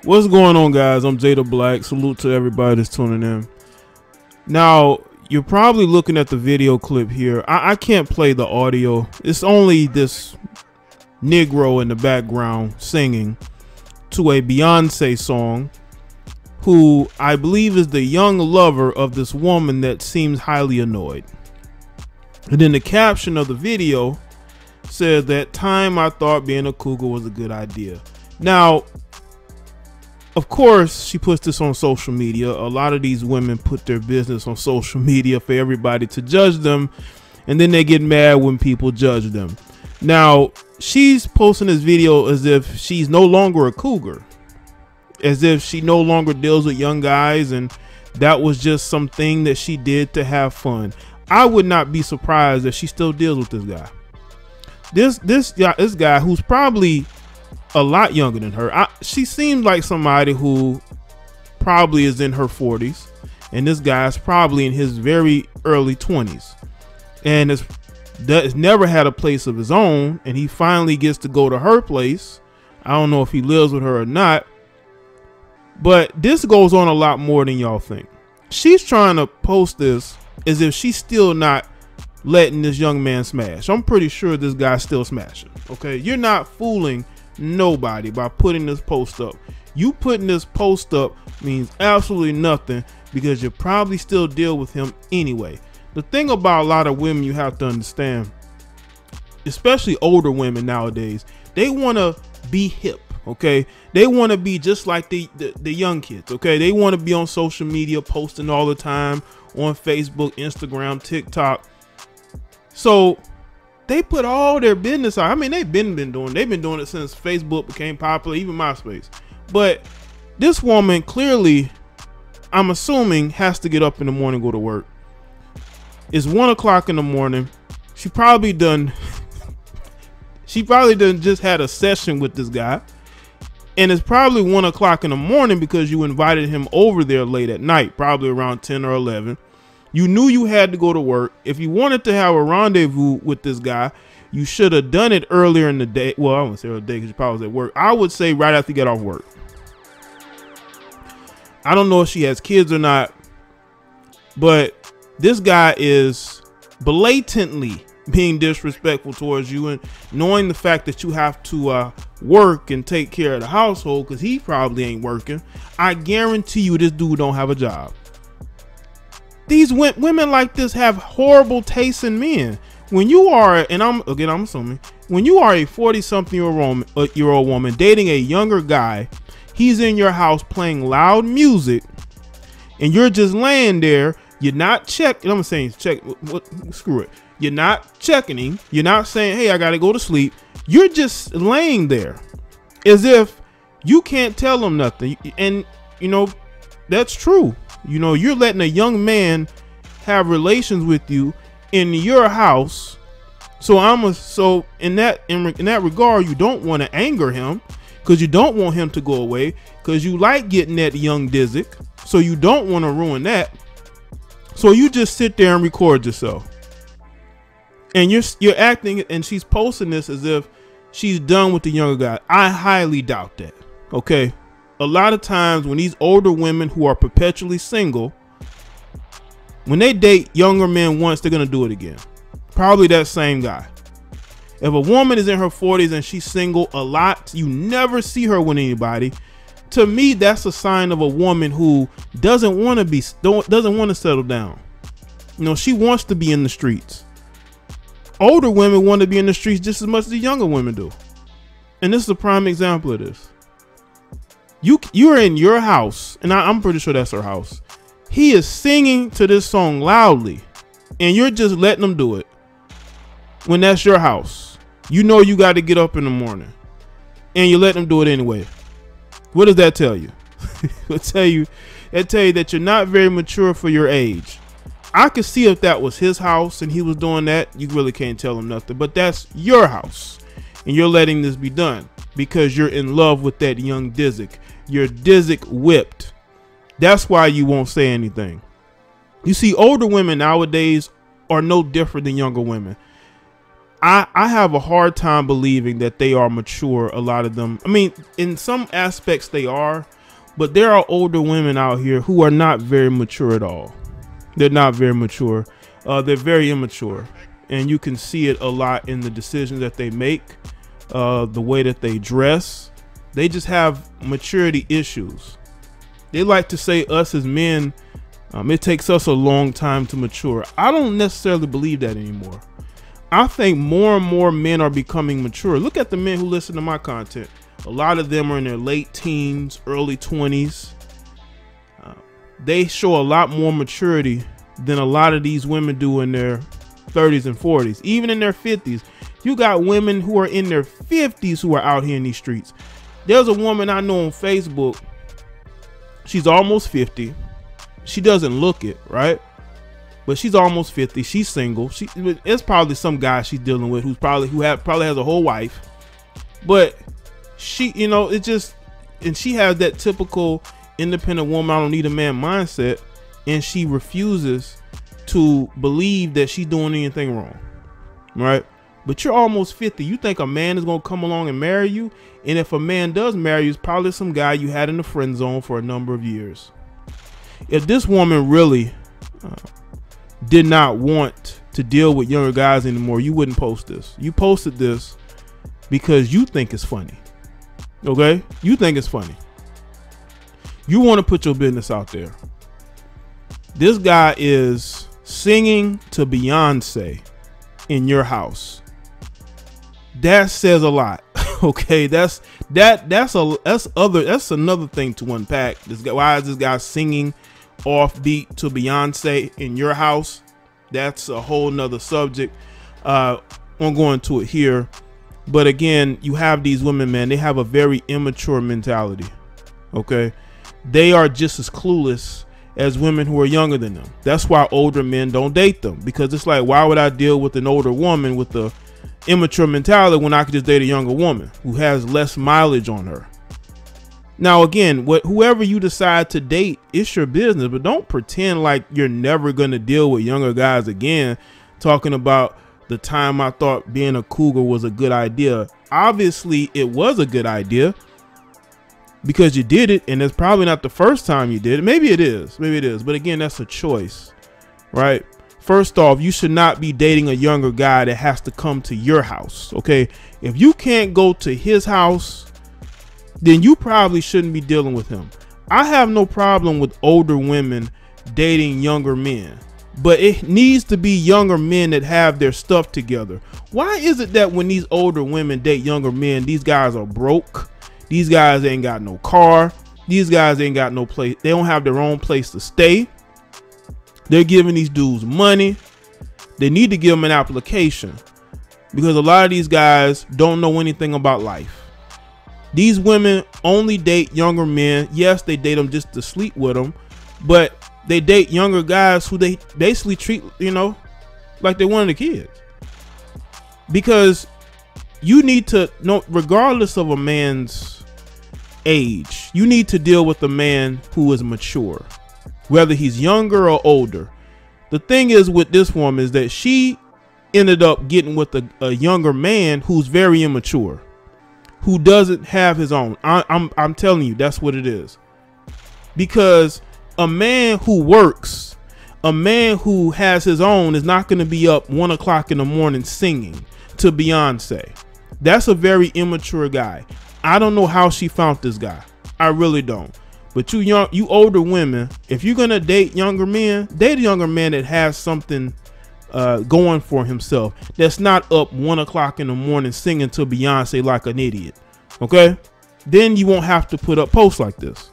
What's going on, guys? I'm Jay the Black. Salute to everybody that's tuning in. Now, you're probably looking at the video clip here. I can't play the audio. It's only this Negro in the background singing to a Beyonce song, who I believe is the young lover of this woman that seems highly annoyed. And then the caption of the video said, "That time I thought being a cougar was a good idea." Now, of course, she puts this on social media. A lot of these women put their business on social media for everybody to judge them, and then they get mad when people judge them. Now, she's posting this video as if she's no longer a cougar, as if she no longer deals with young guys, and that was just something that she did to have fun. I would not be surprised if she still deals with this guy. This guy who's probably a lot younger than her. She seems like somebody who probably is in her 40s, and this guy's probably in his very early 20s, and has never had a place of his own, and he finally gets to go to her place. I don't know if he lives with her or not, but this goes on a lot more than y'all think. She's trying to post this as if she's still not letting this young man smash. I'm pretty sure this guy's still smashing. Okay, you're not fooling nobody by putting this post up. You putting this post up means absolutely nothing, because you probably still deal with him anyway. The thing about a lot of women you have to understand, especially older women nowadays, they want to be hip. Okay, they want to be just like the young kids. Okay, they want to be on social media posting all the time on Facebook, Instagram, TikTok. So they put all their business out. I mean, they've been doing it since Facebook became popular, even MySpace. But this woman clearly, I'm assuming, has to get up in the morning, go to work. It's 1 o'clock in the morning. She probably done just had a session with this guy, and it's probably 1 o'clock in the morning because you invited him over there late at night, probably around 10 or 11. You knew you had to go to work. If you wanted to have a rendezvous with this guy, you should have done it earlier in the day. Well, I won't say earlier in the day because you probably was at work. I would say right after you get off work. I don't know if she has kids or not, but this guy is blatantly being disrespectful towards you, and knowing the fact that you have to work and take care of the household because he probably ain't working. I guarantee you this dude don't have a job. These women like this have horrible taste in men. When you are, and I'm assuming, when you are a 40-something-year-old woman dating a younger guy, he's in your house playing loud music, and you're just laying there. You're not checking. I'm saying check. Screw it. You're not checking him. You're not saying, "Hey, I gotta go to sleep." You're just laying there as if you can't tell him nothing. And you know that's true. You know, you're letting a young man have relations with you in your house. So in that regard, you don't want to anger him, because you don't want him to go away, because you like getting that young Dizzy. So you don't want to ruin that. So you just sit there and record yourself, and you're acting, and she's posting this as if she's done with the younger guy. I highly doubt that. Okay. A lot of times when these older women who are perpetually single, when they date younger men once, they're going to do it again. Probably that same guy. If a woman is in her 40s and she's single a lot, you never see her with anybody. To me, that's a sign of a woman who doesn't want to settle down. You know, she wants to be in the streets. Older women want to be in the streets just as much as the younger women do. And this is a prime example of this. You're in your house, and I'm pretty sure that's her house. He is singing to this song loudly, and you're just letting him do it when that's your house. You know you got to get up in the morning, and you let him do it anyway. What does that tell you? It'll tell you that you're not very mature for your age. I could see if that was his house and he was doing that, you really can't tell him nothing. But that's your house, and you're letting this be done because you're in love with that young Dizzy. You're Dizzy whipped. That's why you won't say anything. You see, older women nowadays are no different than younger women. I have a hard time believing that they are mature. A lot of them. I mean, in some aspects they are, but there are older women out here who are not very mature at all. They're not very mature. They're very immature, and you can see it a lot in the decisions that they make, the way that they dress. They just have maturity issues. They like to say us as men, it takes us a long time to mature. I don't necessarily believe that anymore. I think more and more men are becoming mature. Look at the men who listen to my content. A lot of them are in their late teens, early 20s. They show a lot more maturity than a lot of these women do in their 30s and 40s, even in their 50s. You got women who are in their 50s who are out here in these streets. There's a woman I know on Facebook. She's almost 50. She doesn't look it, right? But she's almost 50. She's single. It's probably some guy she's dealing with who probably has a whole wife. But she, you know, it just, and she has that typical independent woman, I don't need a man mindset, and she refuses to believe that she's doing anything wrong, right? But you're almost 50. You think a man is going to come along and marry you? And if a man does marry you, it's probably some guy you had in the friend zone for a number of years. If this woman really did not want to deal with younger guys anymore, you wouldn't post this. You posted this because you think it's funny. Okay? You think it's funny. You want to put your business out there. This guy is singing to Beyonce in your house. That says a lot. Okay, that's another thing to unpack. This guy, why is this guy singing offbeat to Beyonce in your house? That's a whole nother subject. Won't go into it here. But again, you have these women, man, they have a very immature mentality. Okay, they are just as clueless as women who are younger than them. That's why older men don't date them, because it's like, why would I deal with an older woman with the immature mentality when I could just date a younger woman who has less mileage on her? Now, again, whoever you decide to date, it's your business, but don't pretend like you're never going to deal with younger guys again, talking about the time I thought being a cougar was a good idea. Obviously, it was a good idea because you did it, and it's probably not the first time you did it. Maybe it is. But again, that's a choice, right? First off, you should not be dating a younger guy that has to come to your house. Okay, if you can't go to his house, then you probably shouldn't be dealing with him. I have no problem with older women dating younger men, but it needs to be younger men that have their stuff together. Why is it that when these older women date younger men, these guys are broke? These guys ain't got no car. These guys ain't got no place. They don't have their own place to stay. They're giving these dudes money. They need to give them an application, because a lot of these guys don't know anything about life. These women only date younger men. Yes, they date them just to sleep with them, but they date younger guys who they basically treat, you know, like they're one of the kids. Because you need to know, regardless of a man's age, you need to deal with a man who is mature, whether he's younger or older. The thing is with this woman is that she ended up getting with a younger man who's very immature, who doesn't have his own. I'm telling you, that's what it is. Because a man who works, a man who has his own, is not going to be up 1 o'clock in the morning singing to Beyonce. That's a very immature guy. I don't know how she found this guy. I really don't. But you older women, if you're gonna date younger men, date a younger man that has something going for himself, that's not up 1 o'clock in the morning singing to Beyonce like an idiot. Okay, then you won't have to put up posts like this.